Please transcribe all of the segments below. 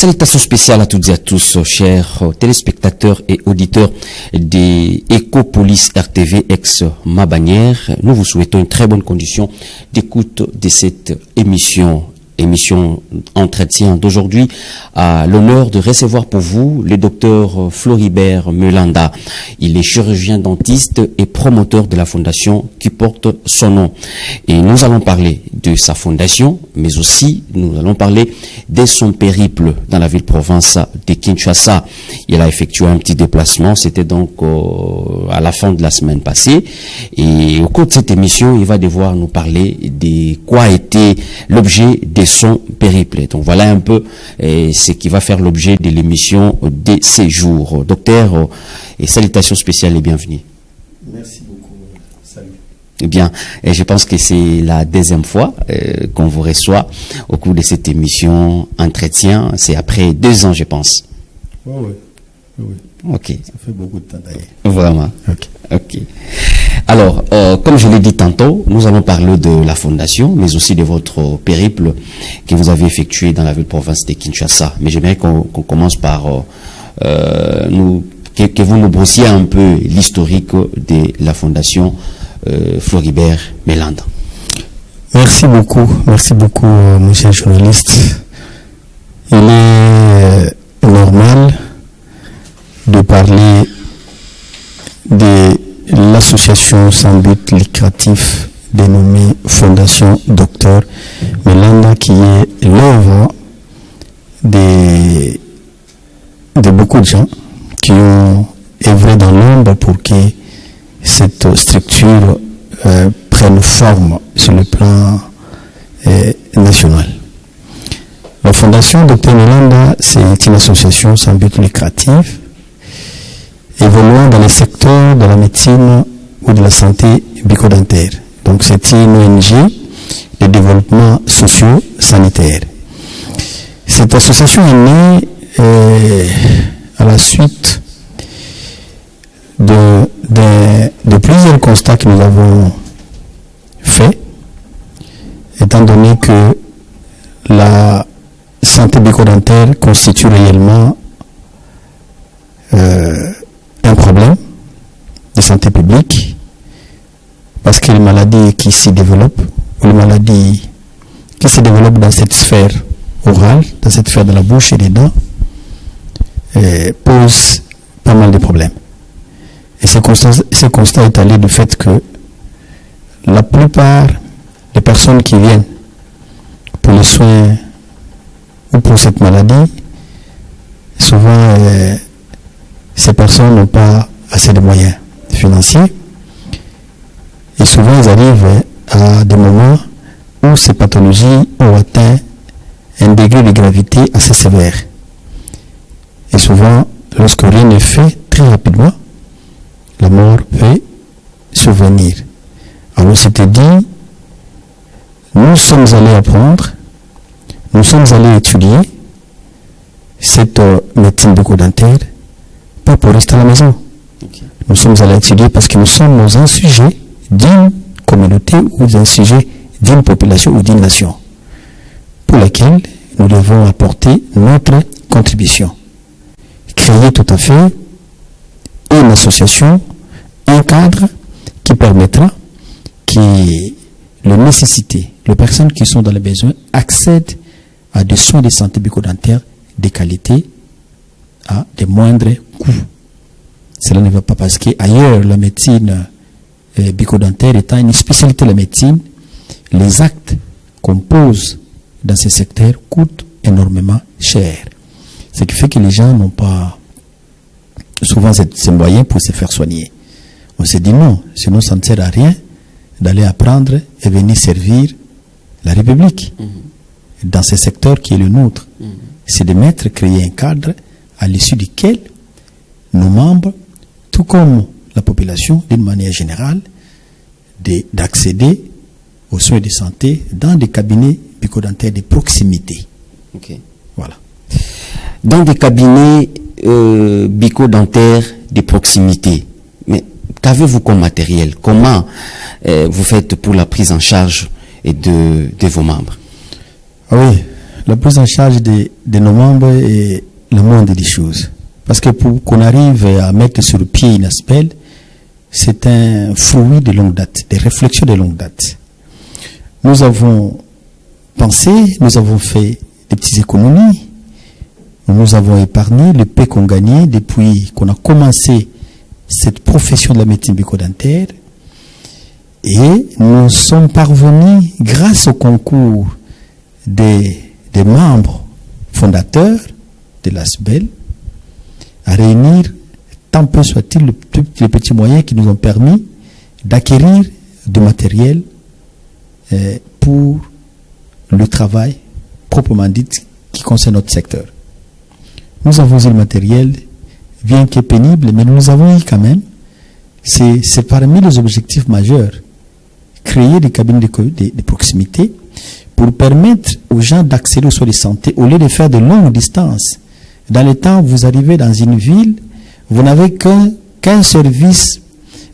Salutations spéciales à toutes et à tous, chers téléspectateurs et auditeurs des Ecopolis RTV ex ma bannière. Nous vous souhaitons une très bonne condition d'écoute de cette émission entretien d'aujourd'hui, à l'honneur de recevoir pour vous le docteur Floribert Melanda. Il est chirurgien dentiste et promoteur de la fondation qui porte son nom. Et nous allons parler de sa fondation, mais aussi nous allons parler de son périple dans la ville-province de Kinshasa. Il a effectué un petit déplacement, c'était donc à la fin de la semaine passée. Et au cours de cette émission, il va devoir nous parler de quoi était l'objet de son périple. Donc voilà un peu ce qui va faire l'objet de l'émission de ces jours. Docteur, et salutations spéciales et bienvenue. Merci beaucoup. Salut. Eh bien, je pense que c'est la deuxième fois qu'on vous reçoit au cours de cette émission entretien. C'est après 2 ans, je pense. Oui. Ok. Ça fait beaucoup de temps d'ailleurs. Vraiment. Ok. Alors, comme je l'ai dit tantôt, nous allons parler de la fondation, mais aussi de votre périple que vous avez effectué dans la ville-province de Kinshasa. Mais j'aimerais qu'on commence par que vous nous brossiez un peu l'historique de la fondation Floribert Melanda. Merci beaucoup, mon cher journaliste. Il est normal de parler de l'association sans but lucratif dénommée Fondation Docteur Melanda, qui est l'œuvre de beaucoup de gens qui ont œuvré dans l'ombre pour que cette structure prenne forme sur le plan national. La Fondation Docteur Melanda, c'est une association sans but lucratif évoluant dans les secteurs de la médecine ou de la santé bucco-dentaire. Donc c'est une ONG de développement socio-sanitaire. Cette association est née à la suite de plusieurs constats que nous avons faits, étant donné que la santé bucco-dentaire constitue réellement un problème de santé publique, parce que les maladies qui s'y développent, ou les maladies qui se développent dans cette sphère orale, dans cette sphère de la bouche et des dents, posent pas mal de problèmes. Et ce constat est allé du fait que la plupart des personnes qui viennent pour les soins ou pour cette maladie, souvent ces personnes n'ont pas assez de moyens financiers, et souvent ils arrivent à des moments où ces pathologies ont atteint un degré de gravité assez sévère. Et souvent, lorsque rien n'est fait très rapidement, la mort peut survenir. Alors c'était dit, nous sommes allés apprendre, nous sommes allés étudier cette médecine bucco-dentaire, pas pour rester à la maison. Okay. Nous sommes allés étudier parce que nous sommes un sujet d'une communauté ou d'un sujet d'une population ou d'une nation pour laquelle nous devons apporter notre contribution. Créer tout à fait une association, un cadre qui permettra que les nécessités, les personnes qui sont dans les besoins accèdent à des soins de santé bucco-dentaire de qualité à des moindres coûts. Cela ne va pas parce qu'ailleurs, la médecine bucco-dentaire étant une spécialité de la médecine, les actes qu'on pose dans ces secteurs coûtent énormément cher. Ce qui fait que les gens n'ont pas souvent ces moyens pour se faire soigner. On se dit non, sinon ça ne sert à rien d'aller apprendre et venir servir la République. Dans ce secteur qui est le nôtre, c'est de créer un cadre à l'issue duquel nos membres, tout comme la population d'une manière générale, d'accéder aux soins de santé dans des cabinets bucco-dentaires de proximité. Okay. Voilà. Dans des cabinets bucco-dentaires de proximité, mais qu'avez-vous comme matériel? Comment vous faites pour la prise en charge de vos membres? Ah oui, la prise en charge de nos membres est la moindre des choses. Parce que pour qu'on arrive à mettre sur le pied une ASBEL, c'est un fruit de longue date, des réflexions de longue date. Nous avons pensé, nous avons fait des petites économies, nous avons épargné le peu qu'on gagnait depuis qu'on a commencé cette profession de la médecine bucco-dentaire, et nous sommes parvenus, grâce au concours des membres fondateurs de l'ASBEL, à réunir, tant peu soit-il, les petits moyens qui nous ont permis d'acquérir du matériel pour le travail proprement dit qui concerne notre secteur. Nous avons eu le matériel, bien que pénible, mais nous avons eu quand même. C'est parmi les objectifs majeurs. Créer des cabines de proximité pour permettre aux gens d'accéder aux soins de santé au lieu de faire de longues distances. Dans le temps où vous arrivez dans une ville, vous n'avez qu'un service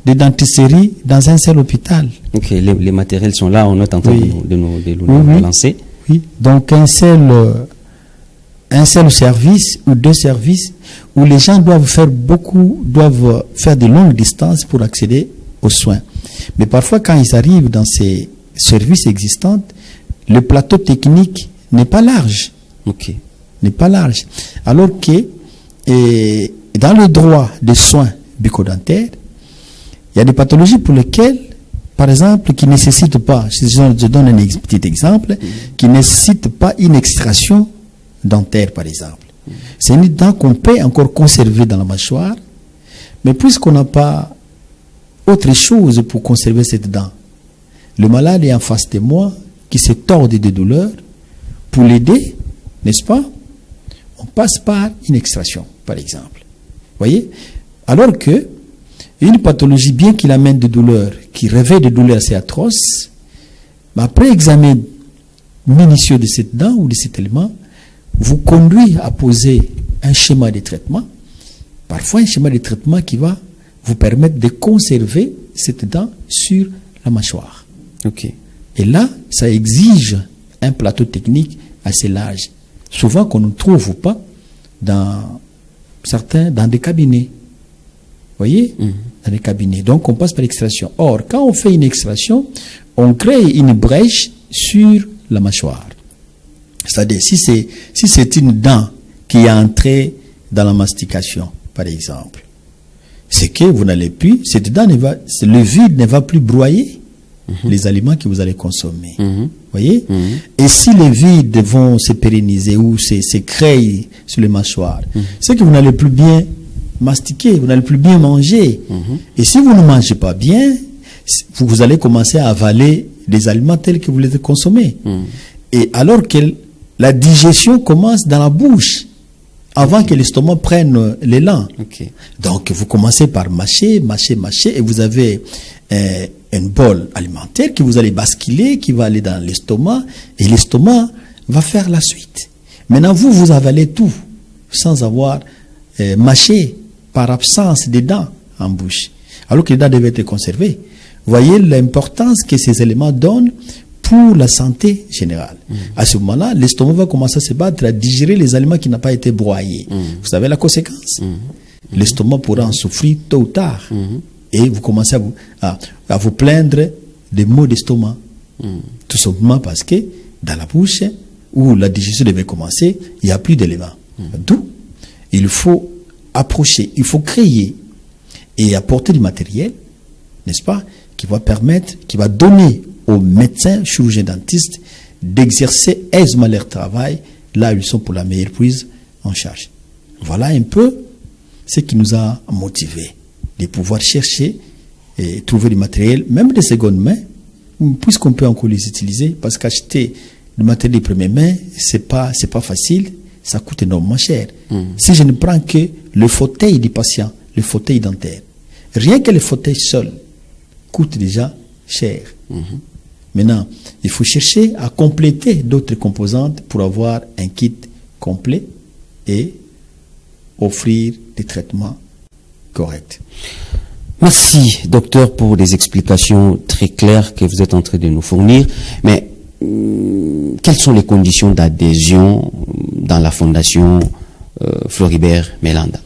de dentisterie dans un seul hôpital. Ok, les matériels sont là, on est en train de nous lancer. Oui, donc un seul service ou deux services où les gens doivent faire de longues distances pour accéder aux soins. Mais parfois, quand ils arrivent dans ces services existants, le plateau technique n'est pas large. Ok. N'est pas large. Alors que dans le droit des soins bucco-dentaires, il y a des pathologies pour lesquelles, par exemple, qui ne nécessitent pas, je donne un petit exemple, qui ne nécessitent pas une extraction dentaire, par exemple. C'est une dent qu'on peut encore conserver dans la mâchoire, mais puisqu'on n'a pas autre chose pour conserver cette dent, le malade est en face de moi, qui se tord de douleur, pour l'aider, n'est-ce pas? On passe par une extraction, par exemple. Voyez? Alors que une pathologie, bien qu'il amène des douleurs, qui réveille des douleurs assez atroces, mais après examen minutieux de cette dent ou de cet élément, vous conduit à poser un schéma de traitement, parfois un schéma de traitement qui va vous permettre de conserver cette dent sur la mâchoire. Ok. Et là, ça exige un plateau technique assez large, souvent qu'on ne trouve pas dans des cabinets. Vous voyez? Dans les cabinets. Donc, on passe par l'extraction. Or, quand on fait une extraction, on crée une brèche sur la mâchoire. C'est-à-dire, si c'est une dent qui est entrée dans la mastication, par exemple, c'est que vous n'allez plus, le vide ne va plus broyer les aliments que vous allez consommer. Voyez? Et si les vides vont se pérenniser ou se créer sur les mâchoires, c'est que vous n'allez plus bien mastiquer, vous n'allez plus bien manger. Et si vous ne mangez pas bien, vous allez commencer à avaler des aliments tels que vous les consommez. Et alors que la digestion commence dans la bouche, avant que l'estomac prenne l'élan. Donc vous commencez par mâcher, et vous avez une bol alimentaire que vous allez basculer, qui va aller dans l'estomac, et l'estomac va faire la suite. Maintenant, vous avalez tout, sans avoir mâché, par absence des dents en bouche, alors que les dents devaient être conservées. Voyez l'importance que ces éléments donnent pour la santé générale. À ce moment-là, l'estomac va commencer à se battre, à digérer les aliments qui n'ont pas été broyés. Vous savez la conséquence? L'estomac pourra en souffrir tôt ou tard. Et vous commencez à vous plaindre des maux d'estomac. Tout simplement parce que dans la bouche, où la digestion devait commencer, il n'y a plus d'éléments. D'où il faut approcher, il faut créer et apporter du matériel, n'est-ce pas, qui va donner aux médecins, chirurgiens dentistes, d'exercer aisément leur travail là où ils sont pour la meilleure prise en charge. Voilà un peu ce qui nous a motivés, de pouvoir chercher et trouver du matériel, même de seconde main, puisqu'on peut encore les utiliser, parce qu'acheter le matériel de première main, c'est pas facile, ça coûte énormément cher. Si je ne prends que le fauteuil du patient, le fauteuil dentaire, rien que le fauteuil seul coûte déjà cher. Maintenant, il faut chercher à compléter d'autres composantes pour avoir un kit complet et offrir des traitements corrects. Merci, docteur, pour des explications très claires que vous êtes en train de nous fournir. Mais quelles sont les conditions d'adhésion dans la fondation Floribert Mélanda?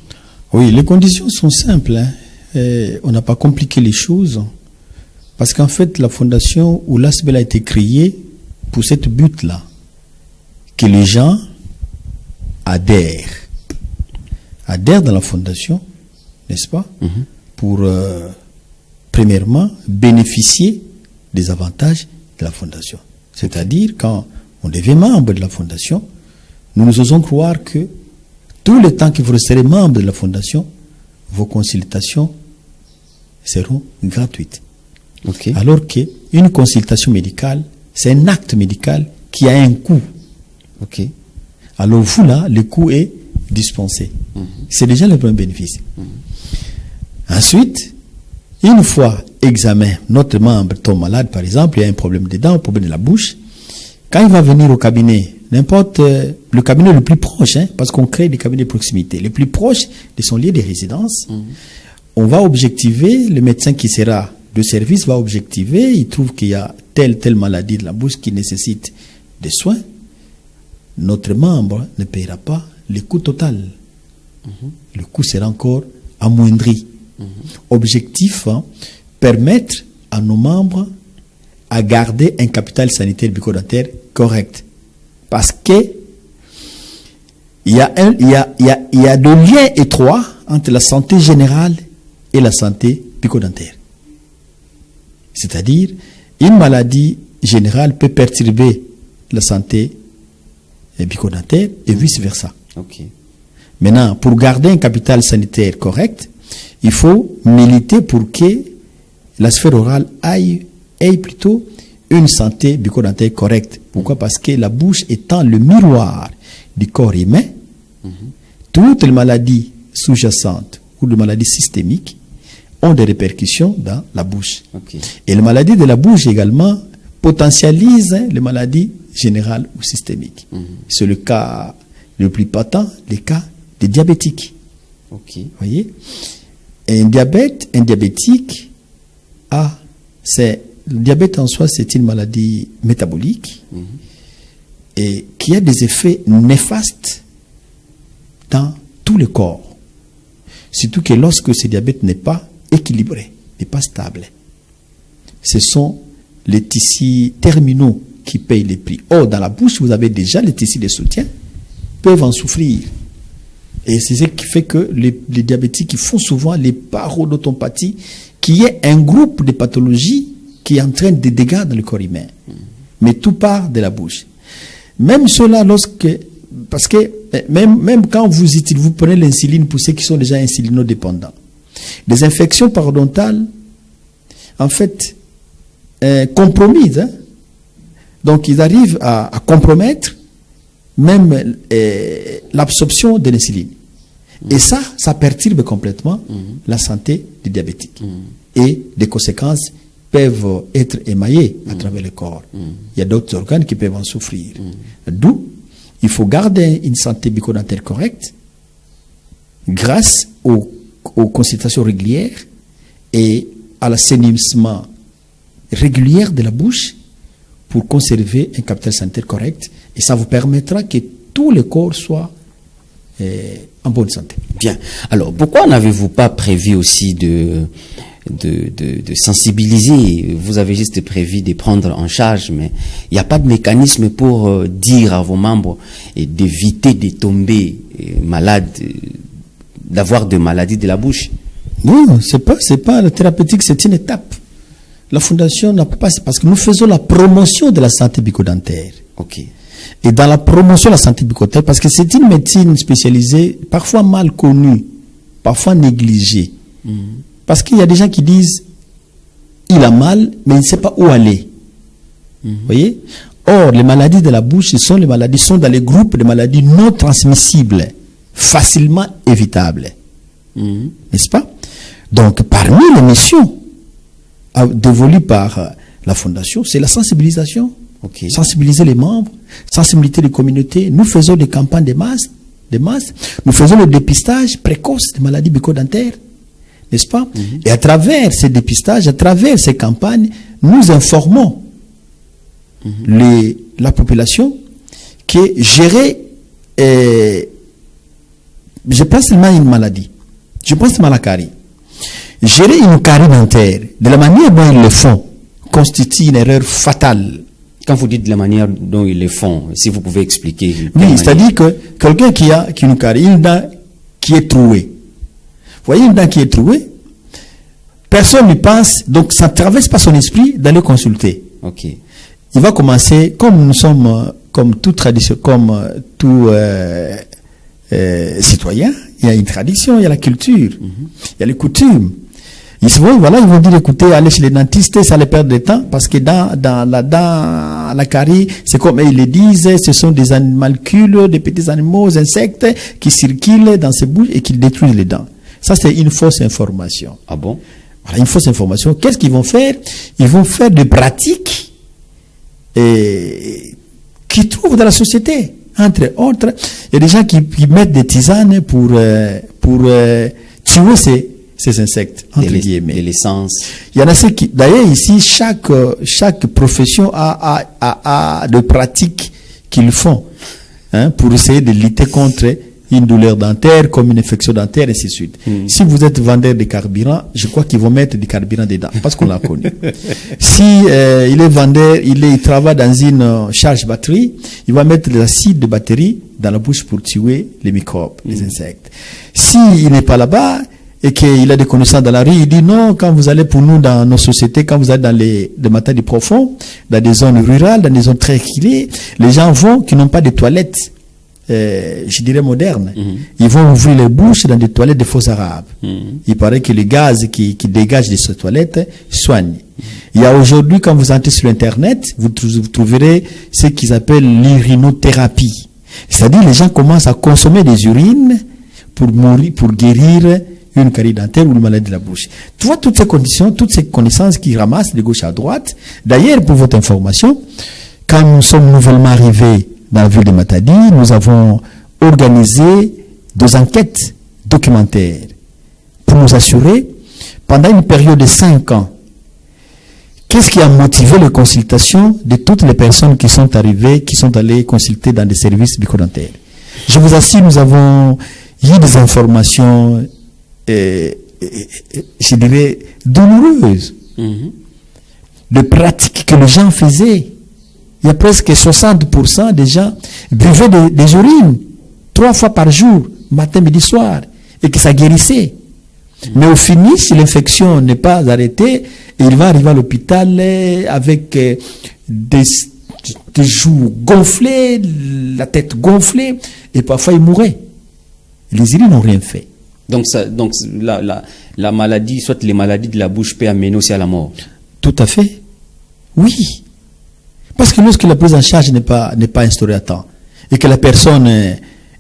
Oui, les conditions sont simples. On n'a pas compliqué les choses. Parce qu'en fait, la fondation ou l'ASBEL a été créée pour cette but-là. Que les gens adhèrent dans la fondation, n'est-ce pas, pour, premièrement, bénéficier des avantages de la fondation. C'est-à-dire, quand on devient membre de la fondation, nous osons croire que tout le temps que vous resterez membre de la fondation, vos consultations seront gratuites. Okay. Alors qu'une consultation médicale, c'est un acte médical qui a un coût. Okay. Alors vous là, le coût est dispensé. C'est déjà le premier bénéfice. Ensuite, une fois examen, notre membre tombe malade, par exemple, il y a un problème des dents, un problème de la bouche. Quand il va venir au cabinet, n'importe le cabinet le plus proche, parce qu'on crée des cabinets de proximité, le plus proche de son lieu de résidence, on va objectiver, le médecin qui sera de service va objectiver, il trouve qu'il y a telle maladie de la bouche qui nécessite des soins. Notre membre ne paiera pas le coût total. Le coût sera encore amoindri. Objectif, permettre à nos membres à garder un capital sanitaire bucco-dentaire correct. Parce que il y a de liens étroits entre la santé générale et la santé bucco-dentaire. C'est-à-dire, une maladie générale peut perturber la santé bucco-dentaire et vice-versa. Okay. Maintenant, pour garder un capital sanitaire correct, il faut militer pour que la sphère orale ait plutôt une santé bucco-dentaire correcte. Pourquoi? Parce que la bouche étant le miroir du corps humain, toutes les maladies sous-jacentes ou les maladies systémiques ont des répercussions dans la bouche. Okay. Et les maladies de la bouche également potentialisent les maladies générales ou systémiques. C'est le cas le plus patent, le cas des diabétiques. Okay. Voyez? Un diabétique le diabète en soi, c'est une maladie métabolique et qui a des effets néfastes dans tout le corps. Surtout que lorsque ce diabète n'est pas équilibré, n'est pas stable. Ce sont les tissus terminaux qui payent les prix. Or, dans la bouche, vous avez déjà les tissus de soutien, peuvent en souffrir. Et c'est ce qui fait que les diabétiques qui font souvent les parodontopathie, qui est un groupe de pathologies qui entraîne des dégâts dans le corps humain. Mais tout part de la bouche. Même cela, parce que même quand vous prenez l'insuline pour ceux qui sont déjà insulinodépendants, des infections parodontales, en fait, compromises. Donc, ils arrivent à compromettre même l'absorption de l'insuline. Et ça perturbe complètement la santé du diabétique. Et des conséquences peuvent être émaillées à travers le corps. Il y a d'autres organes qui peuvent en souffrir. D'où, il faut garder une santé bucco-dentaire correcte grâce aux consultations régulières et à l'assainissement régulier de la bouche pour conserver un capital sanitaire correct. Et ça vous permettra que tout le corps soit en bonne santé. Bien. Alors, pourquoi n'avez-vous pas prévu aussi de sensibiliser? Vous avez juste prévu de prendre en charge, mais il n'y a pas de mécanisme pour dire à vos membres et d'éviter de tomber malade, d'avoir des maladies de la bouche. Non, c'est pas la thérapeutique, c'est une étape. La fondation n'a pas, parce que nous faisons la promotion de la santé bucco-dentaire. Ok. Et dans la promotion de la santé bucco-dentaire, parce que c'est une médecine spécialisée, parfois mal connue, parfois négligée. Parce qu'il y a des gens qui disent, il a mal, mais il ne sait pas où aller. Vous voyez? Or, les maladies de la bouche sont dans les groupes de maladies non transmissibles, facilement évitables. N'est-ce pas? Donc, parmi les missions dévolues par la fondation, c'est la sensibilisation. Okay. Sensibiliser les membres, sensibiliser les communautés. Nous faisons des campagnes de masse. Nous faisons le dépistage précoce des maladies bucco-dentaires. N'est-ce pas? Et à travers ces dépistages, à travers ces campagnes, nous informons la population qui est gérée, je pense seulement une maladie. Je pense seulement la carie. Gérer une carie dentaire, de la manière dont ils le font, constitue une erreur fatale. Quand vous dites de la manière dont ils le font, si vous pouvez expliquer. Oui, c'est-à-dire que quelqu'un qui a une carie, une dent qui est trouée. Vous voyez une dent qui est trouée, personne n'y pense, donc ça ne traverse pas son esprit d'aller consulter. Ok. Il va commencer, comme nous sommes, comme tout tradition, comme tout citoyen, il y a une tradition, il y a la culture, il y a les coutumes. Ils vont dire, écoutez, allez chez les dentistes, ça les perd de temps, parce que dans la carie, c'est comme ils le disent, ce sont des animalcules, des petits animaux, des insectes qui circulent dans ces bouches et qui détruisent les dents. Ça, c'est une fausse information. Ah bon? Voilà, une fausse information. Qu'est-ce qu'ils vont faire? Ils vont faire des pratiques qu'ils trouvent dans la société. Entre autres, il y a des gens qui mettent des tisanes pour tuer ces insectes, entre guillemets. Et l'essence. Il y en a ceux qui, d'ailleurs ici, chaque profession a des pratiques qu'ils font, pour essayer de lutter contre une douleur dentaire, comme une infection dentaire, et ainsi de suite. Si vous êtes vendeur de carburant, je crois qu'ils vont mettre du carburant dedans, parce qu'on l'a connu. Si il est vendeur, il travaille dans une charge batterie, il va mettre de l'acide de batterie dans la bouche pour tuer les microbes, les insectes. Si il n'est pas là-bas, et qu'il a des connaissances dans la rue, il dit non, quand vous allez pour nous dans nos sociétés, quand vous allez dans les matériaux profonds, dans des zones rurales, dans des zones très reculées, les gens qui n'ont pas de toilettes, je dirais modernes. Ils vont ouvrir les bouches dans des toilettes de faux arabes. Il paraît que le gaz qui dégage de ces toilettes soigne. Il y a aujourd'hui, quand vous entrez sur Internet, vous trouverez ce qu'ils appellent l'urinothérapie. C'est-à-dire les gens commencent à consommer des urines pour guérir une carie dentaire ou une maladie de la bouche. Tu vois toutes ces conditions, toutes ces connaissances qu'ils ramassent de gauche à droite. D'ailleurs, pour votre information, quand nous sommes nouvellement arrivés dans la ville de Matadi, nous avons organisé des enquêtes documentaires pour nous assurer, pendant une période de 5 ans, qu'est-ce qui a motivé les consultations de toutes les personnes qui sont arrivées, qui sont allées consulter dans des services bucco-dentaires. Je vous assure, nous avons eu des informations je dirais, douloureuse, de pratiques que les gens faisaient. Il y a presque 60% des gens buvaient des urines 3 fois par jour, matin, midi, soir, et que ça guérissait. Mais au fini, si l'infection n'est pas arrêtée, il va arriver à l'hôpital avec des joues gonflées, la tête gonflée, et parfois il mourait. Les urines n'ont rien fait. Donc la maladie, soit les maladies de la bouche, peut amener aussi à la mort. Tout à fait. Oui. Parce que lorsque la prise en charge n'est pas instaurée à temps, et que la personne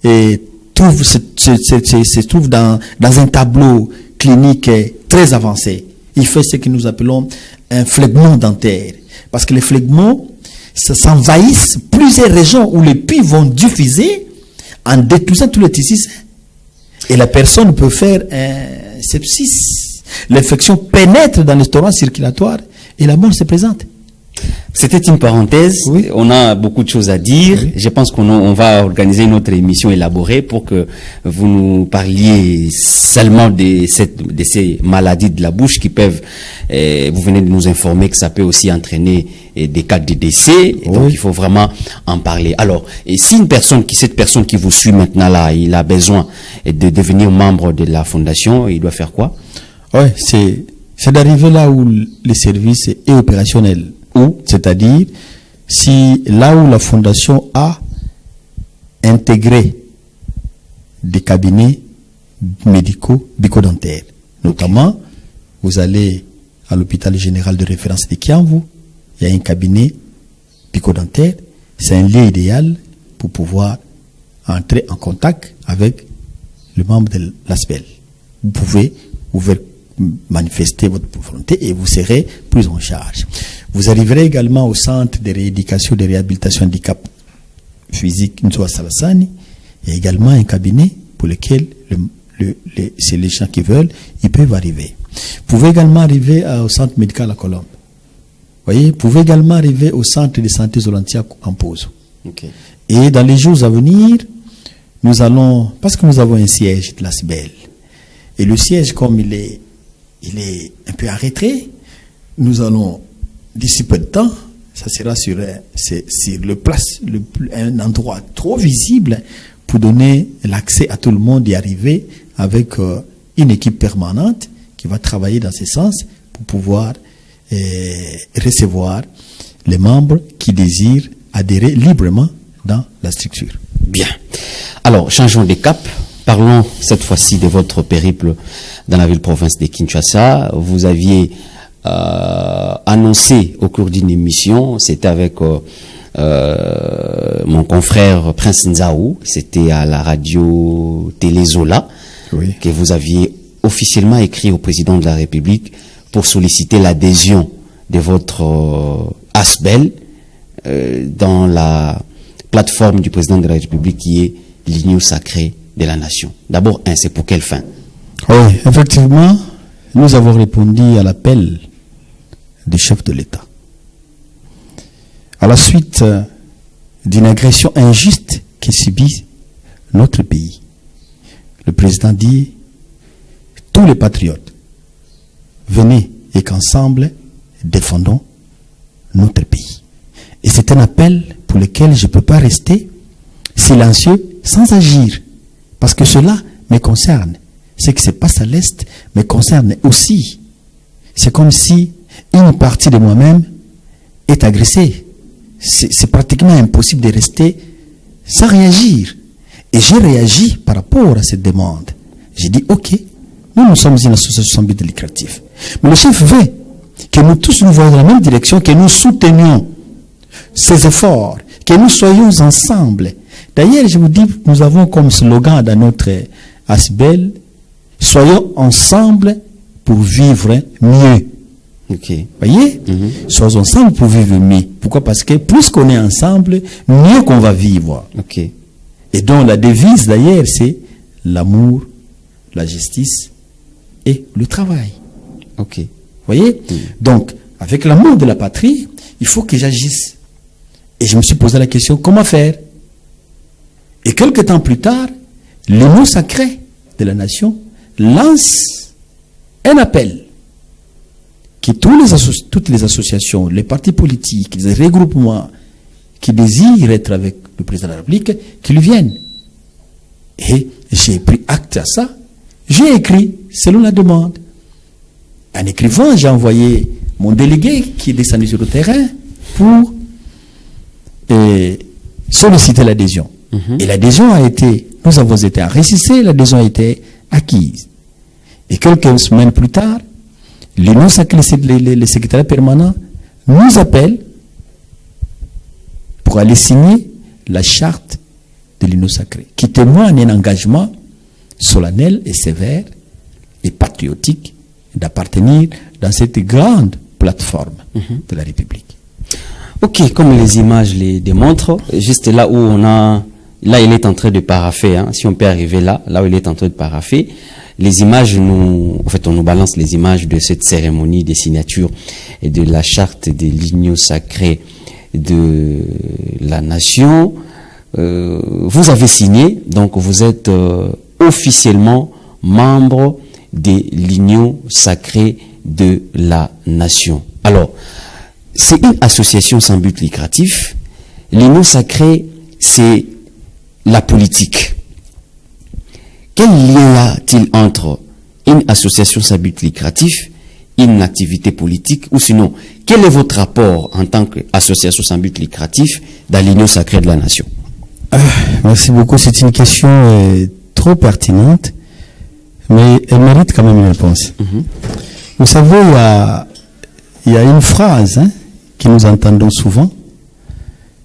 se trouve dans un tableau clinique très avancé, il fait ce que nous appelons un phlegmon dentaire. Parce que les phlegmons s'envahissent plusieurs régions où les pus vont diffuser en détruisant tous les tissus. Et la personne peut faire un sepsis. L'infection pénètre dans l'estomac circulatoire et la mort se présente. C'était une parenthèse. Oui. On a beaucoup de choses à dire. Oui. Je pense qu'on va organiser une autre émission élaborée pour que vous nous parliez seulement de ces maladies de la bouche qui peuvent, vous venez de nous informer que ça peut aussi entraîner des cas de décès. Oui. Donc il faut vraiment en parler. Alors, et si cette personne qui vous suit maintenant là, il a besoin de devenir membre de la fondation, il doit faire quoi? Oui, c'est d'arriver là où le service est opérationnel. C'est-à-dire, là où la fondation a intégré des cabinets médicaux bucco-dentaires. Notamment, vous allez à l'hôpital général de référence de Kiamvu, il y a un cabinet bucco-dentaire. C'est un lieu idéal pour pouvoir entrer en contact avec le membre de l'ASPEL. Vous pouvez manifester votre volonté et vous serez pris en charge. Vous arriverez également au centre de rééducation et de réhabilitation handicap physique Nzoa Salassani. Il y a également un cabinet pour lequel c'est les gens qui veulent, ils peuvent arriver. Vous pouvez également arriver au centre médical à Colombe. voyez, pouvait également arriver au centre de santé Zolantia en pause. Ok. Et dans les jours à venir, nous allons, parce que nous avons un siège de la CIBEL, et le siège, comme il est un peu arrêté, nous allons, d'ici peu de temps, ça sera sur le place, un endroit trop visible pour donner l'accès à tout le monde y arriver avec une équipe permanente qui va travailler dans ce sens pour pouvoir recevoir les membres qui désirent adhérer librement dans la structure. Bien. Alors, changeons de cap. Parlons cette fois-ci de votre périple dans la ville-province de Kinshasa. Vous aviez annoncé au cours d'une émission, c'était avec mon confrère Prince Nzaou, c'était à la radio Télé Zola, Oui. que vous aviez officiellement écrit au président de la République pour solliciter l'adhésion de votre ASBEL dans la plateforme du président de la République qui est l'Union sacrée de la nation. D'abord, c'est pour quelle fin? Oui, effectivement, nous avons répondu à l'appel du chef de l'État. À la suite d'une agression injuste qui subit notre pays, le président dit, tous les patriotes, venez et qu'ensemble, défendons notre pays. Et c'est un appel pour lequel je ne peux pas rester silencieux sans agir. Parce que cela me concerne. Ce qui se passe à l'Est me concerne aussi. C'est comme si une partie de moi-même est agressée. C'est pratiquement impossible de rester sans réagir. Et j'ai réagi par rapport à cette demande. J'ai dit, ok, nous sommes une association sans but lucratif. Mais le chef veut que nous tous nous voyons dans la même direction, que nous soutenions ces efforts, que nous soyons ensemble. D'ailleurs, je vous dis, nous avons comme slogan dans notre ASBEL, soyons ensemble pour vivre mieux. Ok. Voyez, soyons ensemble pour vivre mieux. Pourquoi? Parce que plus qu'on est ensemble, mieux qu'on va vivre. Ok. Et donc la devise d'ailleurs, c'est l'amour, la justice et le travail. Ok. Voyez? Donc, avec l'amour de la patrie, il faut que j'agisse. Et je me suis posé la question, comment faire? Et quelques temps plus tard, l'Union sacrée de la nation lance un appel que toutes les associations, les partis politiques, les regroupements qui désirent être avec le président de la République, qu'ils viennent. Et j'ai pris acte à ça. J'ai écrit selon la demande. En écrivant, j'ai envoyé mon délégué qui est descendu sur le terrain pour solliciter l'adhésion. Et l'adhésion a été, nous avons été enregistrés, l'adhésion a été acquise. Et quelques semaines plus tard, l'Union sacrée, le secrétaire permanent, nous appelle pour aller signer la charte de l'Union sacrée, qui témoigne un engagement solennel et sévère et patriotique d'appartenir dans cette grande plateforme de la République. Ok, comme les images les démontrent, juste là où on a, là il est en train de paraffer, hein, si on peut arriver là où il est en train de paraffer, les images on nous balance les images de cette cérémonie des signatures et de la charte de l'Union sacrée de la nation. Vous avez signé, donc vous êtes officiellement membre de l'Union sacrée de la nation. Alors, c'est une association sans but lucratif. L'Union sacrée, c'est la politique. Quel lien y a-t-il entre une association sans but lucratif, une activité politique, ou sinon, quel est votre rapport en tant qu'association sans but lucratif dans l'Union sacrée de la nation? Merci beaucoup, c'est une question trop pertinente, mais elle mérite quand même une réponse. Vous savez, il y a une phrase que nous entendons souvent.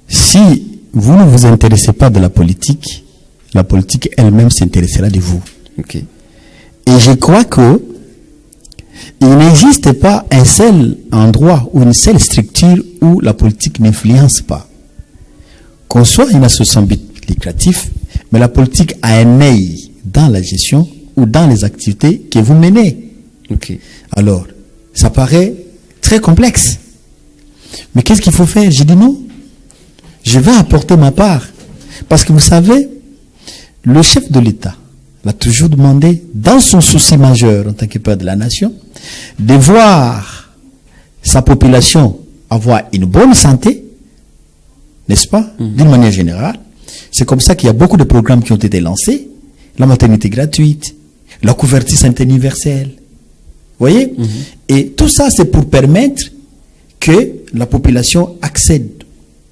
Si vous ne vous intéressez pas de la politique elle-même s'intéressera de vous. Okay. Et je crois que il n'existe pas un seul endroit ou une seule structure où la politique n'influence pas. Qu'on soit une association but lucratif, mais la politique a un œil dans la gestion ou dans les activités que vous menez. Okay. Alors, ça paraît très complexe. Mais qu'est-ce qu'il faut faire? J'ai dit non. Je vais apporter ma part. Parce que vous savez, le chef de l'État l'a toujours demandé, dans son souci majeur en tant que père de la nation, de voir sa population avoir une bonne santé, n'est-ce pas, d'une manière générale. C'est comme ça qu'il y a beaucoup de programmes qui ont été lancés. La maternité gratuite, la couverture sanitaire universelle. Vous voyez? Et tout ça, c'est pour permettre que la population accède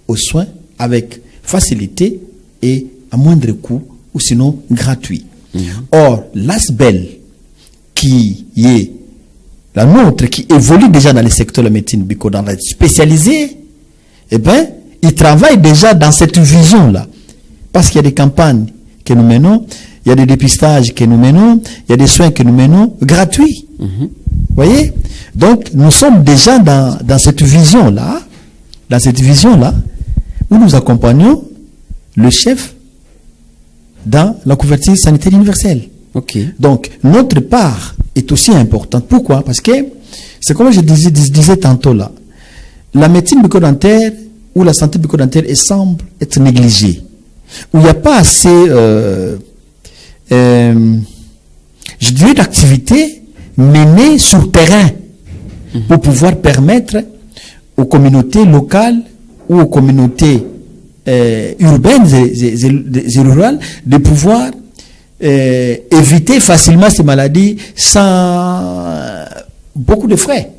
aux soins avec facilité et à moindre coût, ou sinon gratuit. Or, l'ASBEL, qui est la nôtre, qui évolue déjà dans le secteur de la médecine bucco-dentaire spécialisée, eh bien, il travaille déjà dans cette vision-là. Parce qu'il y a des campagnes que nous menons, il y a des dépistages que nous menons, il y a des soins que nous menons gratuits. Vous voyez? Donc, nous sommes déjà dans cette vision-là, où nous accompagnons le chef dans la couverture sanitaire universelle. Donc, notre part est aussi importante. Pourquoi? Parce que, c'est comme je disais tantôt là, la médecine bucco-dentaire ou la santé bucco-dentaire semble être négligée. Où il n'y a pas assez, je dirais, d'activités menées sur terrain pour pouvoir permettre aux communautés locales ou aux communautés urbaines et rurales de pouvoir éviter facilement ces maladies sans beaucoup de frais.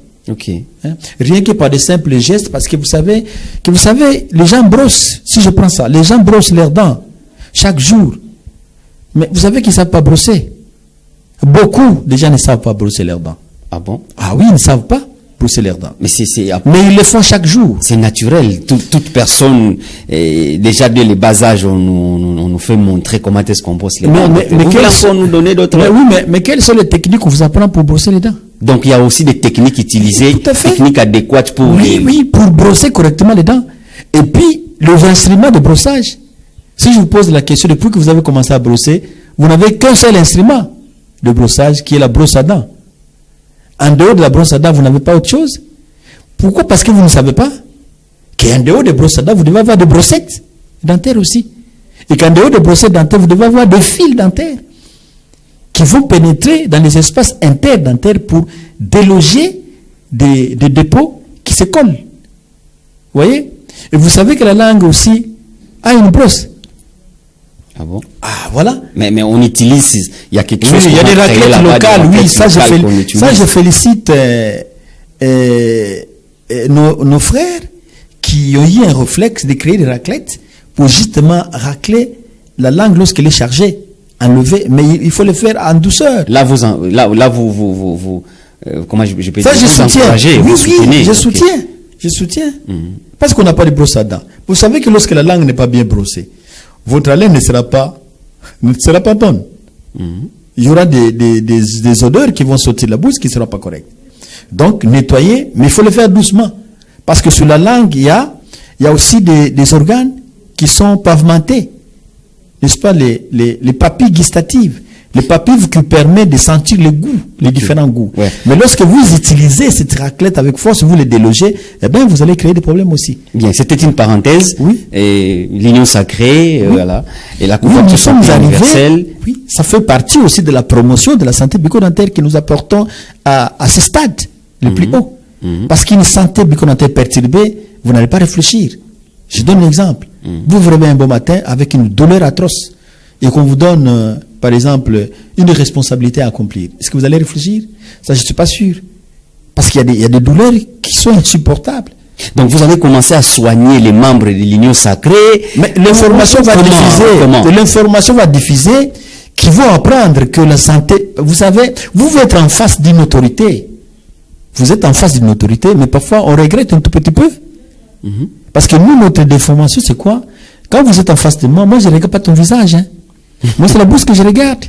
Rien que par des simples gestes, parce que vous savez, les gens brossent, si je prends ça, les gens brossent leurs dents chaque jour. Mais vous savez qu'ils ne savent pas brosser. Beaucoup de gens ne savent pas brosser leurs dents. Ah bon? Ah oui, ils ne savent pas brosser leurs dents. Mais mais ils le font chaque jour. C'est naturel. Toute personne, déjà dès le bas âge, on nous fait montrer comment est-ce qu'on brosse les dents. Mais nous donner d'autres. Mais quelles sont les techniques qu'on vous apprend pour brosser les dents? Donc il y a aussi des techniques utilisées, techniques adéquates pour... Oui, pour brosser correctement les dents. Et puis, les instruments de brossage. Si je vous pose la question, depuis que vous avez commencé à brosser, vous n'avez qu'un seul instrument de brossage qui est la brosse à dents. En dehors de la brosse à dents, vous n'avez pas autre chose. Pourquoi? Parce que vous ne savez pas qu'en dehors de brosse à dents, vous devez avoir des brossettes dentaires aussi. Et qu'en dehors des brossettes dentaires, vous devez avoir des fils dentaires qui vont pénétrer dans les espaces interdentaires pour déloger des dépôts qui se collent. Vous voyez? Et vous savez que la langue aussi a une brosse. Ah bon? Ah, voilà. Mais on utilise, il y a quelque chose. Oui, il y a des raclettes locales, oui, ça je félicite nos frères qui ont eu un réflexe de créer des raclettes pour justement racler la langue lorsqu'elle est chargée, enlever, mais il faut le faire en douceur. Là, vous comment je peux dire? Ça, je soutiens. Oui, je soutiens. Parce qu'on n'a pas de brosse à dents. Vous savez que lorsque la langue n'est pas bien brossée, votre haleine ne sera pas bonne. Il y aura des odeurs qui vont sortir de la bouche qui ne seront pas correctes. Donc, nettoyer, mais il faut le faire doucement. Parce que sur la langue, il y a aussi des organes qui sont pavementés. N'est-ce pas, les papilles gustatives. Les papilles qui permettent de sentir les goûts, les différents goûts. Ouais. Mais lorsque vous utilisez cette raclette avec force, vous les délogez, eh bien, vous allez créer des problèmes aussi. Bien, c'était une parenthèse. Oui. Et l'union sacrée, voilà. Et la couverture sanitaire universelle. Oui, ça fait partie aussi de la promotion de la santé bucco-dentaire que nous apportons à ce stade, le plus haut. Parce qu'une santé bucco-dentaire perturbée, vous n'allez pas réfléchir. Je donne un exemple. Vous vous réveillez un bon matin avec une douleur atroce et qu'on vous donne, par exemple, une responsabilité à accomplir. Est-ce que vous allez réfléchir? Ça, je ne suis pas sûr. Parce qu'il y a des douleurs qui sont insupportables. Donc, vous allez commencer à soigner les membres de l'union sacrée. Mais l'information va diffuser qui vont apprendre que la santé... Vous savez, vous êtes en face d'une autorité. Vous êtes en face d'une autorité, mais parfois, on regrette un tout petit peu. Parce que nous, notre déformation, c'est quoi? Quand vous êtes en face de moi, je ne regarde pas ton visage. Moi, c'est la bouche que je regarde.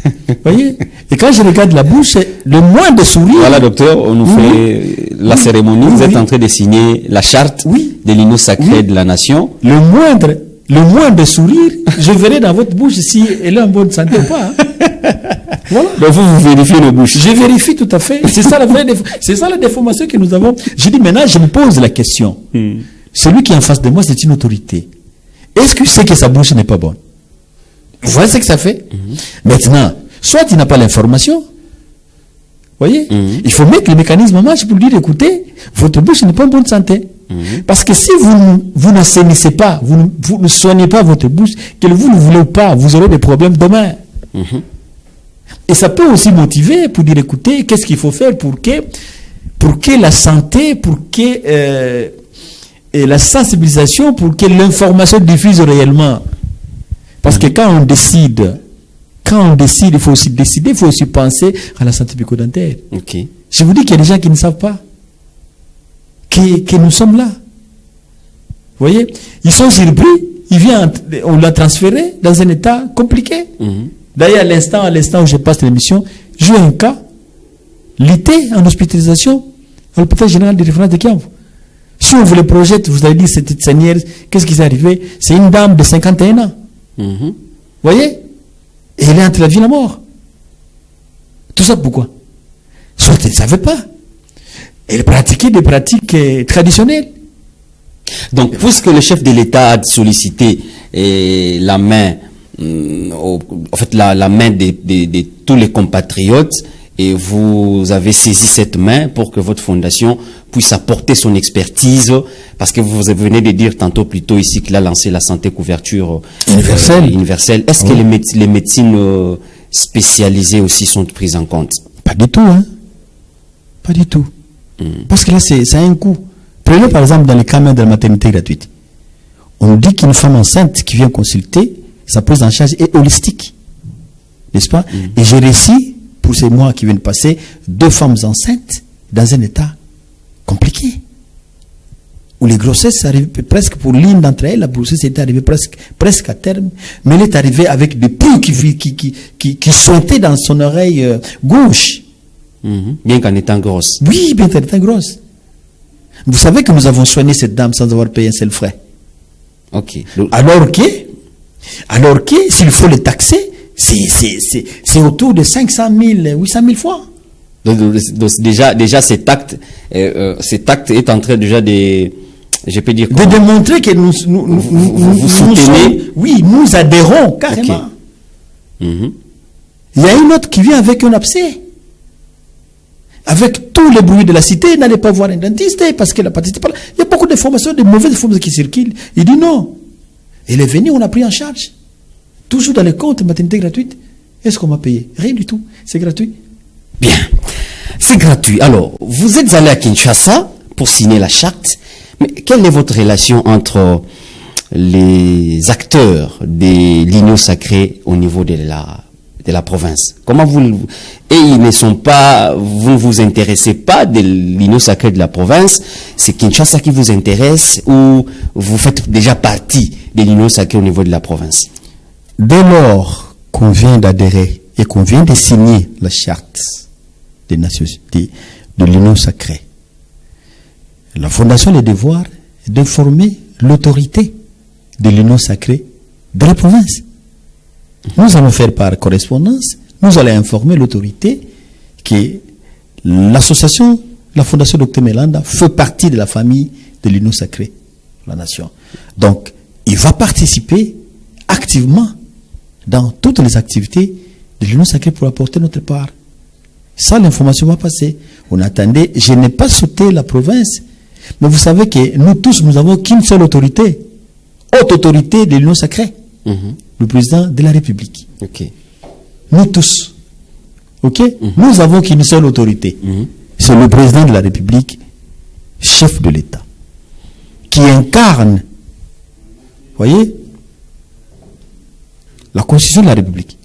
Vous voyez? Et quand je regarde la bouche, le moins de sourire... Voilà, docteur, on nous fait la cérémonie. Vous êtes en train de signer la charte de l'union sacrée de la nation. Le moins de sourire, je verrai dans votre bouche si elle est en bonne santé ou pas. Voilà. Donc vous vérifiez nos bouches. Je vérifie tout à fait. C'est ça la déformation que nous avons. Je dis maintenant, je me pose la question. Celui qui est en face de moi, c'est une autorité. Est-ce que c'est que sa bouche n'est pas bonne? Vous voyez ce que ça fait? Maintenant, soit il n'a pas l'information. Voyez? Il faut mettre le mécanisme en marche pour lui dire, écoutez, votre bouche n'est pas en bonne santé. Parce que si vous n'assainissez pas, vous ne soignez pas votre bouche, que vous ne voulez pas, vous aurez des problèmes demain. Et ça peut aussi motiver pour dire, écoutez, qu'est-ce qu'il faut faire pour que la santé, pour que et la sensibilisation, pour que l'information diffuse réellement. Parce que quand on décide, il faut aussi décider, il faut aussi penser à la santé bucco-dentaire. Ok. Je vous dis qu'il y a des gens qui ne savent pas que nous sommes là. Vous voyez? Ils sont surpris, on l'a transféré dans un état compliqué. D'ailleurs, à l'instant où je passe l'émission, j'ai eu un cas, l'été en hospitalisation, à l'hôpital général de référence de Kiamvu. Si on vous le projette, vous avez dit, cette seigneur, qu'est-ce qui s'est arrivé? C'est une dame de 51 ans. Vous voyez? Et elle est entre la vie et la mort. Tout ça pourquoi? Soit elle ne savait pas. Elle pratiquait des pratiques traditionnelles. Donc, puisque le chef de l'État a sollicité la main, la main de tous les compatriotes, et vous avez saisi cette main pour que votre fondation puisse apporter son expertise, parce que vous venez de dire tantôt plus tôt ici qu'il a lancé la santé couverture universelle. Est-ce que les médecines spécialisées aussi sont prises en compte? Pas du tout, hein. Pas du tout. Parce que là, ça a un coût. Prenez par exemple dans le cas même de la maternité gratuite. On dit qu'une femme enceinte qui vient consulter, sa prise en charge est holistique. N'est-ce pas? Et j'ai réussi, pour ces mois qui viennent passer, 2 femmes enceintes dans un état compliqué. Où les grossesses arrivent presque, pour l'une d'entre elles, la grossesse est arrivée presque à terme, mais elle est arrivée avec des pouls qui sautaient dans son oreille gauche. Bien qu'en étant grosse. Oui, bien qu'en étant grosse. Vous savez que nous avons soigné cette dame sans avoir payé un seul frais. Ok. Alors que s'il faut les taxer, c'est autour de 500 000, 800 000 fois. Donc déjà cet acte est en train déjà de, je peux dire, de démontrer que nous soutenez. Oui, nous adhérons carrément. Okay. Il y a une autre qui vient avec un abcès. Avec tous les bruits de la cité, n'allez pas voir un dentiste parce qu'elle n'a participé pas. Il y a beaucoup d'informations, de mauvaises informations qui circulent. Il dit non. Elle est venue, on a pris en charge. Toujours dans les comptes maternité gratuite. Est-ce qu'on m'a payé? Rien du tout. C'est gratuit. Bien. C'est gratuit. Alors, vous êtes allé à Kinshasa pour signer la charte. Mais quelle est votre relation entre les acteurs de l'Union sacrée au niveau de la province? Comment vous ne vous intéressez pas de l'Union sacrée de la province? C'est Kinshasa qui vous intéresse ou vous faites déjà partie de l'Union sacrée au niveau de la province? Dès lors qu'on vient d'adhérer et qu'on vient de signer la charte des Nations Unies, de l'Union sacrée, la Fondation a le devoir d'informer l'autorité de l'Union sacrée de la province. Nous allons faire par correspondance, nous allons informer l'autorité que l'association, la Fondation Dr Melanda fait partie de la famille de l'Union sacrée de la nation. Donc, il va participer activement dans toutes les activités de l'Union sacrée pour apporter notre part. Ça, l'information va passer. On attendait, je n'ai pas sauté la province, mais vous savez que nous tous, nous n'avons qu'une seule autorité, haute autorité de l'Union sacrée, le président de la République. Okay. Nous tous. Ok? Nous avons qu'une seule autorité. C'est le président de la République, chef de l'État, qui incarne, voyez, la Constitution de la République.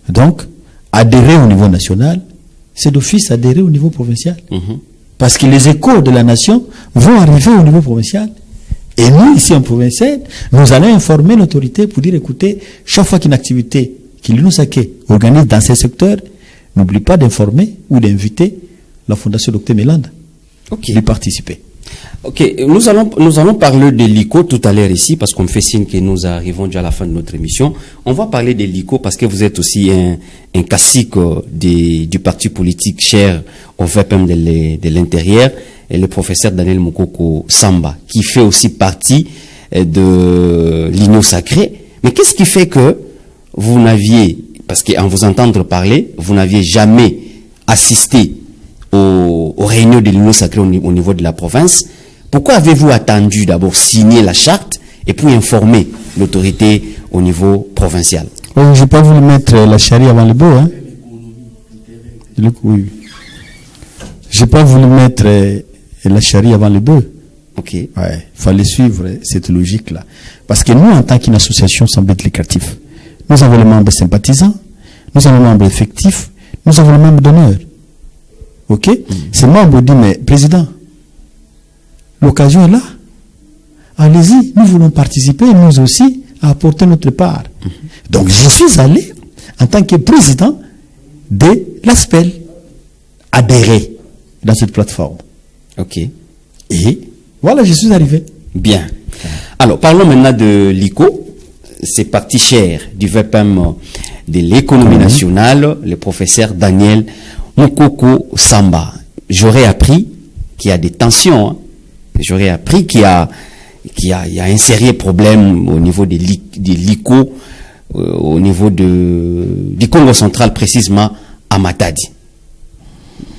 Donc, adhérer au niveau national, c'est d'office adhérer au niveau provincial. Parce que les échos de la nation vont arriver au niveau provincial. Et nous, ici en provincial, nous allons informer l'autorité pour dire, écoutez, chaque fois qu'une activité qui l'Union sacrée organise dans ces secteurs, n'oublie pas d'informer ou d'inviter la Fondation Dr Melanda. Ok. Y participer. Ok, nous allons parler de l'ICO tout à l'heure ici, parce qu'on me fait signe que nous arrivons déjà à la fin de notre émission. On va parler de l'ICO parce que vous êtes aussi un cacique du parti politique cher au VPM de l'intérieur, et le professeur Daniel Mukoko Samba, qui fait aussi partie de l'Union sacrée. Mais qu'est-ce qui fait que vous n'aviez, parce qu'en vous entendre parler, vous n'aviez jamais assisté aux réunions de l'Union sacrée au niveau de la province? Pourquoi avez-vous attendu d'abord signer la charte et puis informer l'autorité au niveau provincial? Oui, je n'ai pas voulu mettre la charrue avant le bœuf. Hein? Oui. Je n'ai pas voulu mettre la charrue avant le bœuf. Ok. Ouais, fallait suivre cette logique-là. Parce que nous, en tant qu'une association sans but lucratif, nous avons les membres sympathisants, nous avons les membres effectifs, nous avons les membres d'honneur. Ok? Ces membres disent, mais président, l'occasion est là. Allez-y, nous voulons participer, nous aussi, à apporter notre part. Donc, je suis allé, en tant que président de l'ASPEL, adhérer dans cette plateforme. Ok. Et voilà, je suis arrivé. Bien. Alors, parlons maintenant de l'ICO. C'est parti cher du VPM de l'économie nationale, le professeur Daniel Mukoko Samba. J'aurais appris qu'il y a des tensions. Hein. J'aurais appris qu'il y a un sérieux problème au niveau de l'ICO, au niveau du Congo central, précisément à Matadi.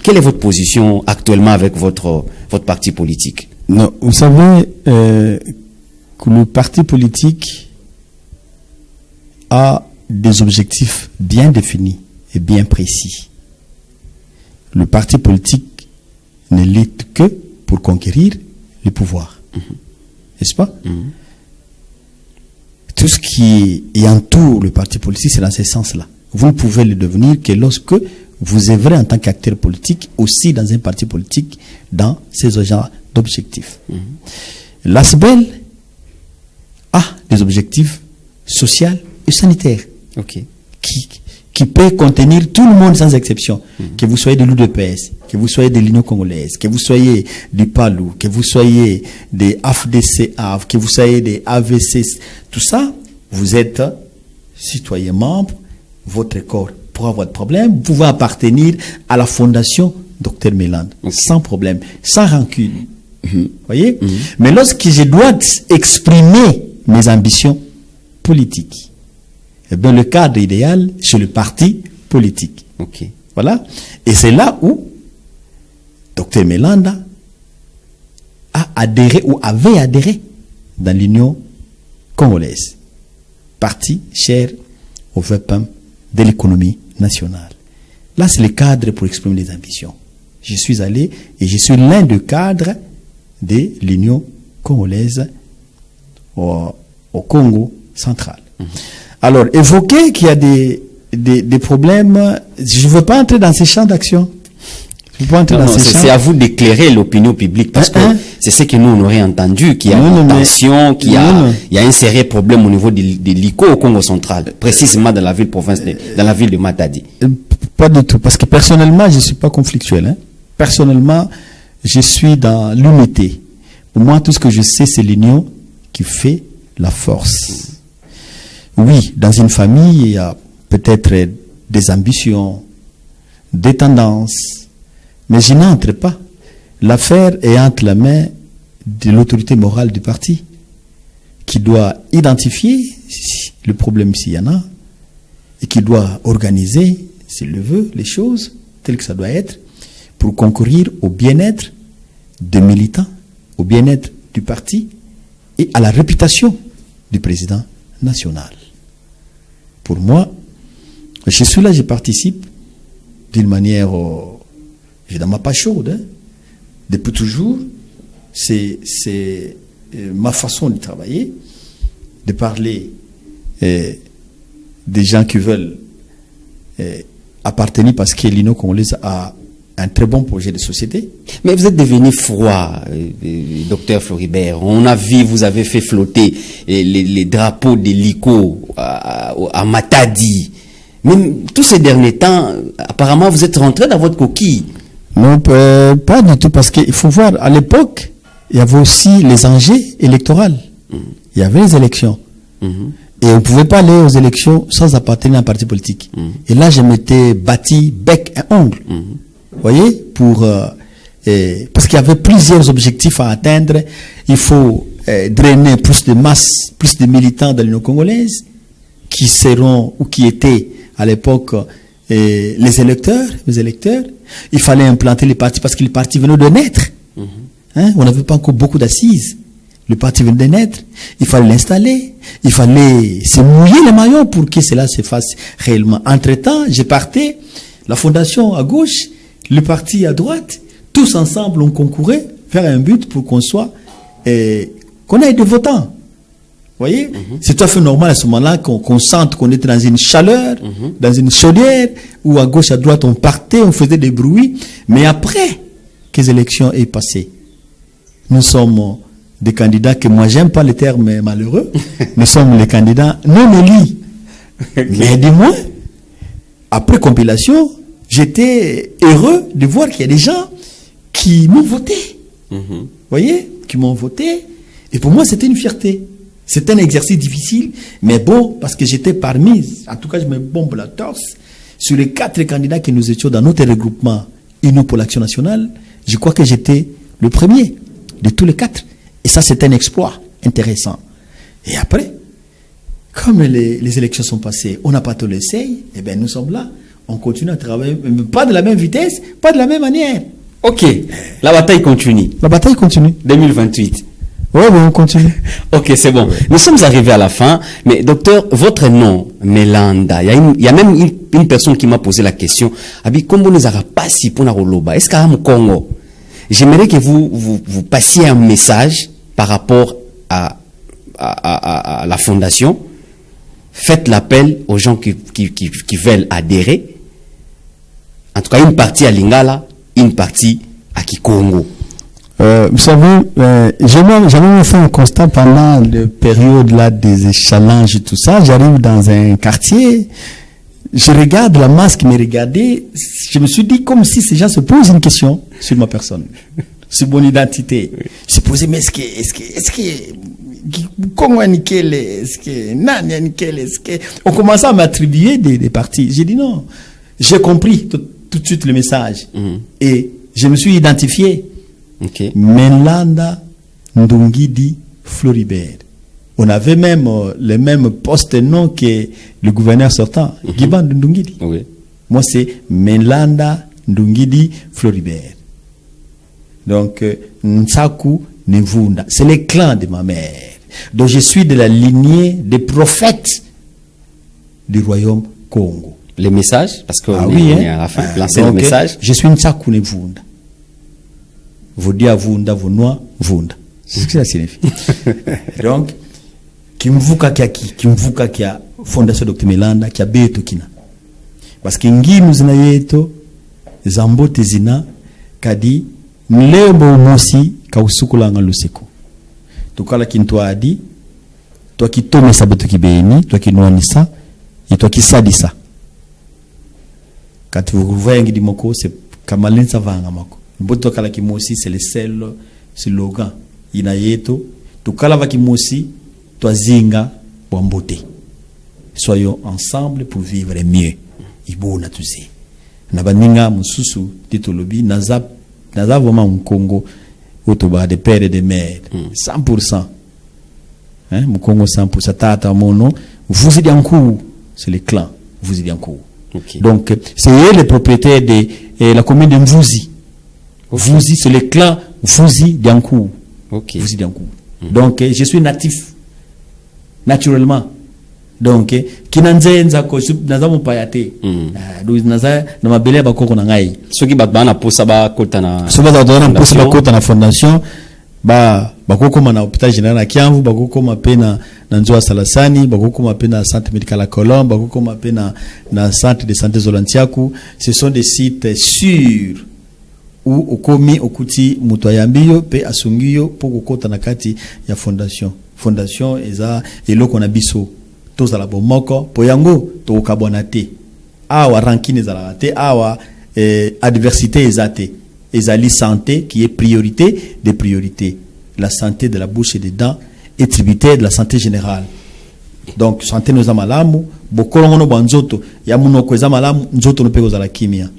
Quelle est votre position actuellement avec votre parti politique? Non, vous savez que le parti politique a des objectifs bien définis et bien précis. Le parti politique ne lutte que pour conquérir le pouvoir. N'est-ce pas? Tout ce qui entoure le parti politique, c'est dans ce sens-là. Vous ne pouvez le devenir que lorsque vous œuvrez en tant qu'acteur politique, aussi dans un parti politique, dans ces genres d'objectifs. L'ASBEL a des objectifs sociaux et sanitaires qui peut contenir tout le monde sans exception. Que vous soyez de l'UDPS, que vous soyez de l'Union congolaise, que vous soyez du PALU, que vous soyez des AFDCAV, que vous soyez des AVC, tout ça, vous êtes citoyen membre, votre corps pour avoir de problème, vous pouvez appartenir à la fondation Dr Méland, sans problème, sans rancune. Voyez? Mais lorsque je dois exprimer mes ambitions politiques, eh bien, le cadre idéal, c'est le parti politique. Voilà. Et c'est là où Dr Mélanda a adhéré ou avait adhéré dans l'Union congolaise. Parti cher au VPM de l'économie nationale. Là, c'est le cadre pour exprimer les ambitions. Je suis allé et je suis l'un des cadres de l'Union congolaise au Congo central. Alors, évoquer qu'il y a des problèmes, je ne veux pas entrer dans ces champs d'action. C'est à vous d'éclairer l'opinion publique, parce que c'est ce que nous on aurait entendu, qu'il y a une tension, qu'il y a un sérieux problème au niveau de l'ICO au Congo central, précisément dans la ville dans la ville de Matadi. Pas du tout, parce que personnellement, je ne suis pas conflictuel. Hein. Personnellement, je suis dans l'unité. Pour moi, tout ce que je sais, c'est l'union qui fait la force. Oui, dans une famille, il y a peut-être des ambitions, des tendances, mais je n'entre pas. L'affaire est entre la main de l'autorité morale du parti, qui doit identifier le problème s'il y en a, et qui doit organiser, s'il le veut, les choses telles que ça doit être, pour concourir au bien-être des militants, au bien-être du parti et à la réputation du président national. Pour moi, je suis là, je participe d'une manière évidemment pas chaude. Hein. Depuis toujours, c'est ma façon de travailler, de parler des gens qui veulent appartenir parce que l'Union congolaise a un très bon projet de société. Mais vous êtes devenu froid, docteur Floribert. On a vu, vous avez fait flotter les drapeaux de l'ICO à Matadi. Même tous ces derniers temps, apparemment, vous êtes rentré dans votre coquille. Non, pas du tout, parce qu'il faut voir, à l'époque, il y avait aussi les enjeux électoraux. Il y avait les élections. Et on ne pouvait pas aller aux élections sans appartenir à un parti politique. Et là, je m'étais bâti bec et ongle. Vous voyez, parce qu'il y avait plusieurs objectifs à atteindre. Il faut drainer plus de masse, plus de militants de l'Union congolaise qui seront ou qui étaient à l'époque les électeurs. Il fallait implanter les partis parce que les partis venaient de naître. On n'avait pas encore beaucoup d'assises. Le parti venait de naître. Il fallait l'installer. Il fallait se mouiller les maillots pour que cela se fasse réellement. Entre-temps, je partais, la fondation à gauche, le parti à droite, tous ensemble on concourait vers un but pour qu'on soit, qu'on ait des votants. Vous voyez, c'est tout à fait normal à ce moment-là qu'on sente qu'on était dans une chaleur, dans une chaudière, où à gauche, à droite, on partait, on faisait des bruits. Mais après que les élections aient passé, nous sommes des candidats que moi, j'aime pas le terme malheureux. Nous sommes les candidats non élus. Mais du moins, après compilation, j'étais heureux de voir qu'il y a des gens qui m'ont voté. Vous voyez, qui m'ont voté. Et pour moi, c'était une fierté. C'est un exercice difficile, mais bon, parce que j'étais parmi, en tout cas, je me bombe la torse, sur les 4 candidats que nous étions dans notre regroupement Union pour l'Action nationale, je crois que j'étais le premier de tous les 4. Et ça, c'est un exploit intéressant. Et après, comme les élections sont passées, on n'a pas tout laissé, et bien nous sommes là, on continue à travailler, mais pas de la même vitesse, pas de la même manière. Ok, la bataille continue. La bataille continue. 2028. Oui, on continue. Ok, c'est bon. Nous sommes arrivés à la fin, mais docteur, votre nom, Melanda, il y a même une personne qui m'a posé la question, Abi, comment nous avons passé pour la Roloba? Est-ce qu'il y a un Congo? J'aimerais que vous passiez un message par rapport à la fondation. Faites l'appel aux gens qui veulent adhérer. En tout cas, une partie à Lingala, une partie à Kikongo. Vous savez, j'ai même fait un constat pendant la période là des challenges et tout ça. J'arrive dans un quartier, je regarde la masse qui me regardait, je me suis dit comme si ces gens se posent une question sur ma personne, sur mon identité. Oui. Je me suis posé, mais est-ce que comment est nickel, est-ce que Nani est nickel, est-ce que on commençait à m'attribuer des parties. J'ai dit non, j'ai compris tout de suite le message et je me suis identifié. Okay. Melanda Ndungidi Floribert. On avait même les mêmes postes noms que le gouverneur sortant, Giban Ndungidi. Oui. Moi, c'est Melanda Ndungidi Floribert. Donc, Nsaku Nevunda. C'est les clans de ma mère. Donc, je suis de la lignée des prophètes du royaume Congo. Les messages, parce qu'on est à la fin, lancer le message. Je suis Nsaku Nevunda. Vodia Vunda, Vonoa, Vunda. C'est ce que ça signifie. Donc, Kimvuka kia Fondation Dr. Melanda, kia beto kina. Parce que nginu zina yeto, zambote zina, kadi, mlebo umosi, kausukula nga luseko. Tukala kintua adi, toi qui tome saboto kibeni, toi qui noanisa, et toi qui sadisa. Quand vous voyez ngidi moko, c'est kamalensa vanga mako. Mboto kala kimosi, c'est le seul slogan. Ina yeto, tukala va kimosi, toi zinga, wambote. Soyons ensemble pour vivre mieux. Ibo na tuzi. Nabaninga mususu titolobi nazap vraiment un Congo autoba de père et de mère 100%. Hein, mon Congo 100% tata mono, vous êtes en cours, c'est les clans, vous êtes en cours. Okay. Donc c'est eux les propriétaires de la commune de Mvuzi. Okay. Mvuzi c'est les clans Mvuzi d'Yankou. Okay. Mvuzi d'Yankou. Donc je suis natif naturellement. Donc kinanzenza ko nazamu payate naza na mabele bakoko na ngai soki batbana posa ba kota na soki batbana posa ba kota na fondation ba bakoko na hôpital général na Kiamvu, bakoko mapena na Nzoa Salasani, bakoko mapena centre médical à Colombe, bakoko mapena na centre de santé Zolantiaku. Ce sont des sites sûrs où okomi okuti mutoyambiyo pe asungiyo pour kota na kati ya fondation eza eloko na biso tous à la bomoko poyango to kabonate awa rankine za te awa adversité ezate ezali santé qui est priorité des priorités la santé de la bouche et des dents est tributaire de la santé générale. Donc, santé nous a malamu, bokolongono banzoto, ya munoko za malamu, nzoto no pego za la kimia.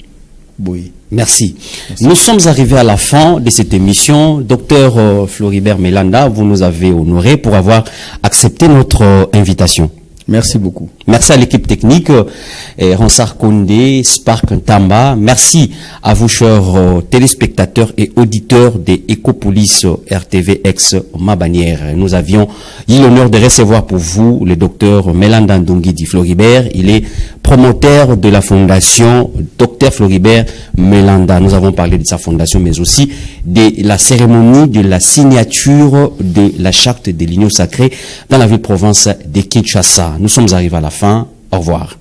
Oui. Merci. Nous sommes arrivés à la fin de cette émission. Docteur Floribert Melanda, vous nous avez honoré pour avoir accepté notre invitation. Merci beaucoup. Merci à l'équipe technique, Ronsar Kondé, Spark Ntamba. Merci à vous, chers téléspectateurs et auditeurs des Ecopolis RTV ex Mabanière. Nous avions eu l'honneur de recevoir pour vous le docteur Melanda Ndongi Di Floribert. Il est promoteur de la fondation Dr Floribert Melanda. Nous avons parlé de sa fondation, mais aussi de la cérémonie de la signature de la charte de l'Union sacrée dans la ville-province de Kinshasa. Nous sommes arrivés à la fin. Au revoir.